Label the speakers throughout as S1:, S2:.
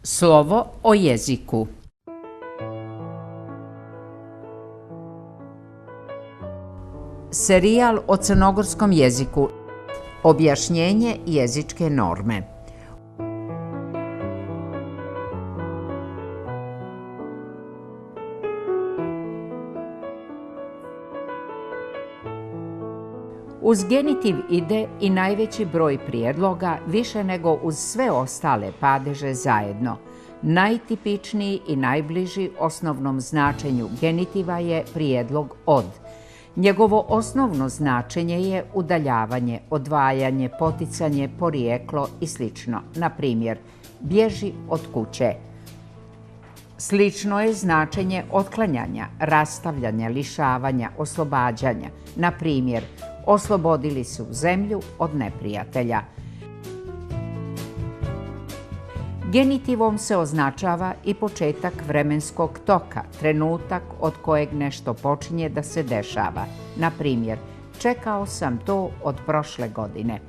S1: Slovo o jeziku. Serijal o crnogorskom jeziku. Objašnjenje jezičke norme. Uz genitiv ide i najveći broj prijedloga, više nego uz sve ostale padeže zajedno. Najtipičniji i najbliži osnovnom značenju genitiva je prijedlog od. Njegovo osnovno značenje je udaljavanje, odvajanje, poticanje, porijeklo i sl. Na primjer, bježi od kuće. Slično je značenje otklanjanja, rastavljanja, lišavanja, oslobađanja. Na primjer, oslobodili su zemlju od neprijatelja. Genitivom se označava i početak vremenskog toka, trenutak od kojeg nešto počinje da se dešava. Na primjer, čekao sam to od prošle godine.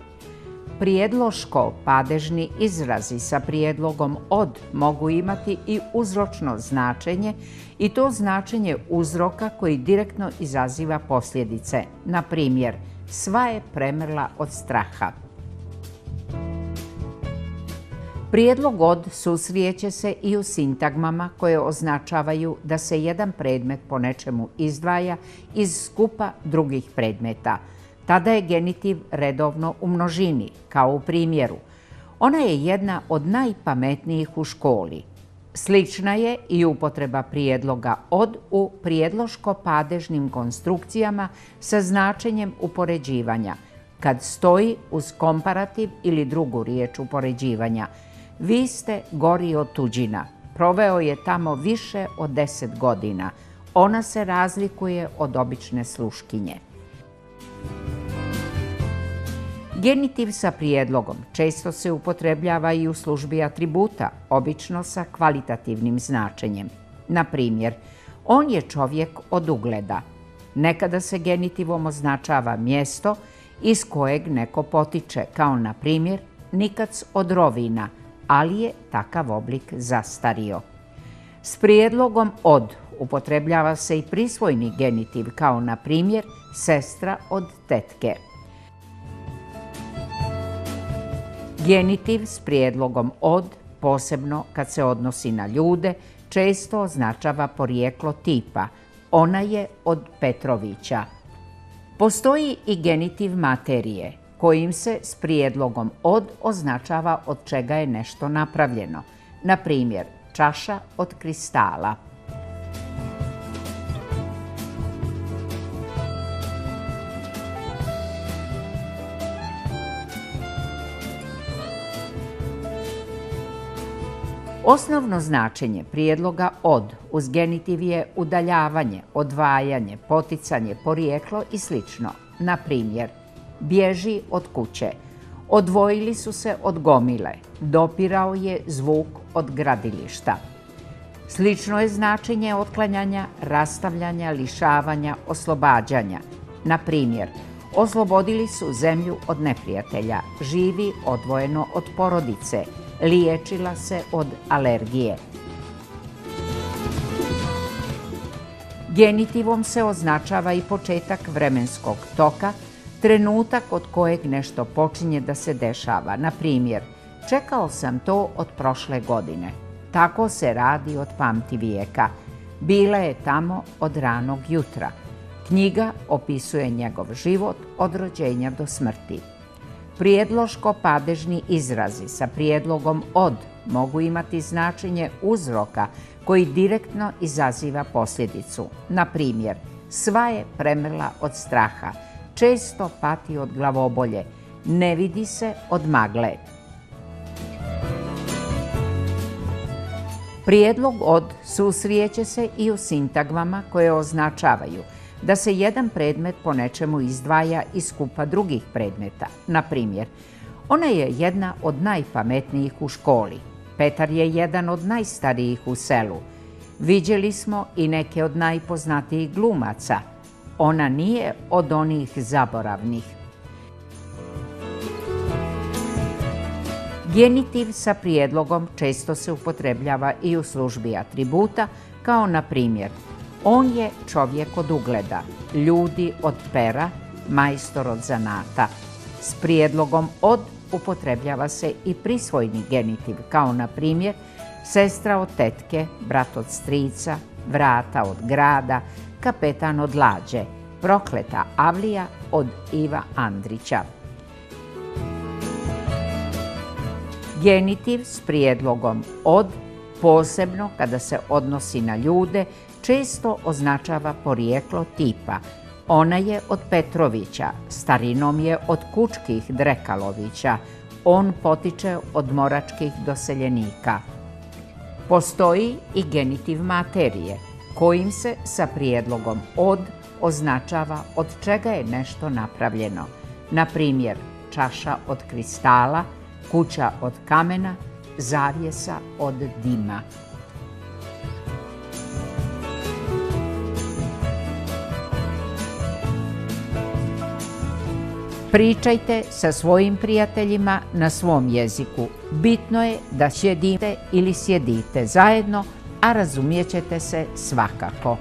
S1: Prijedloško padežni izrazi sa prijedlogom od mogu imati i uzročno značenje i to značenje uzroka koji direktno izaziva posljedice. Na primjer, sva je premrla od straha. Prijedlog od susrijeće se i u sintagmama koje označavaju da se jedan predmet po nečemu izdvaja iz skupa drugih predmeta. Tada je genitiv redovno u množini, kao u primjeru. Ona je jedna od najpametnijih u školi. Slična je i upotreba prijedloga od u prijedloško-padežnim konstrukcijama sa značenjem upoređivanja, kad stoji uz komparativ ili drugu riječ upoređivanja. Vi ste gori od tuđina. Proveo je tamo više od 10 godina. Ona se razlikuje od obične sluškinje. Genitiv sa prijedlogom često se upotrebljava i u službi atributa, obično sa kvalitativnim značenjem. Na primjer, on je čovjek od ugleda. Nekada se genitivom označava mjesto iz kojeg neko potiče, kao na primjer Nikac od Rovina, ali je takav oblik zastario. S prijedlogom od upotrebljava se i prisvojni genitiv, kao na primjer sestra od tetke. Genitiv s prijedlogom od, posebno kad se odnosi na ljude, često označava porijeklo tipa. Ona je od Petrovića. Postoji i genitiv materije, kojim se s prijedlogom od označava od čega je nešto napravljeno. Na primjer, čaša od kristala. Osnovno značenje prijedloga od uz genitiv je udaljavanje, odvajanje, poticanje, porijeklo i sl. Na primjer, bježi od kuće. Odvojili su se od gomile. Dopirao je zvuk od gradilišta. Slično je značenje otklanjanja, rastavljanja, lišavanja, oslobađanja. Na primjer, oslobodili su zemlju od neprijatelja. Živi odvojeno od porodice. Liječila se od alergije. Genitivom se označava i početak vremenskog toka, trenutak od kojeg nešto počinje da se dešava. Na primjer, čekao sam to od prošle godine. Tako se radi od pamtivijeka. Bila je tamo od ranog jutra. Knjiga opisuje njegov život od rođenja do smrti. Prijedloško-padežni izrazi sa prijedlogom od mogu imati značenje uzroka koji direktno izaziva posljedicu. Na primjer, sva je premrla od straha, često pati od glavobolje, ne vidi se od magle. Prijedlog od susrijeće se i u sintagmama koje označavaju da se jedan predmet po nečemu izdvaja iz skupa drugih predmeta. Na primjer, ona je jedna od najpametnijih u školi. Petar je jedan od najstarijih u selu. Viđeli smo i neke od najpoznatijih glumaca. Ona nije od onih zaboravnih. Genitiv sa prijedlogom često se upotrebljava i u službi atributa, kao na primjer on je čovjek od ugleda, ljudi od pera, majstor od zanata. S prijedlogom od upotrebljava se i prisvojni genitiv, kao na primjer sestra od tetke, brat od strica, vrata od grada, kapetan od lađe, prokleta avlija od Iva Andrića. Genitiv s prijedlogom od, posebno kada se odnosi na ljude, često označava porijeklo tipa ona je od Petrovića, starinom je od Kučkih Drekalovića, on potiče od moračkih doseljenika. Postoji i genitiv materije, kojim se sa prijedlogom od označava od čega je nešto napravljeno. Na primjer, čaša od kristala, kuća od kamena, zavjesa od dima. Pričajte sa svojim prijateljima na svom jeziku. Bitno je da sjedite ili sjedite zajedno, a razumijet ćete se svakako.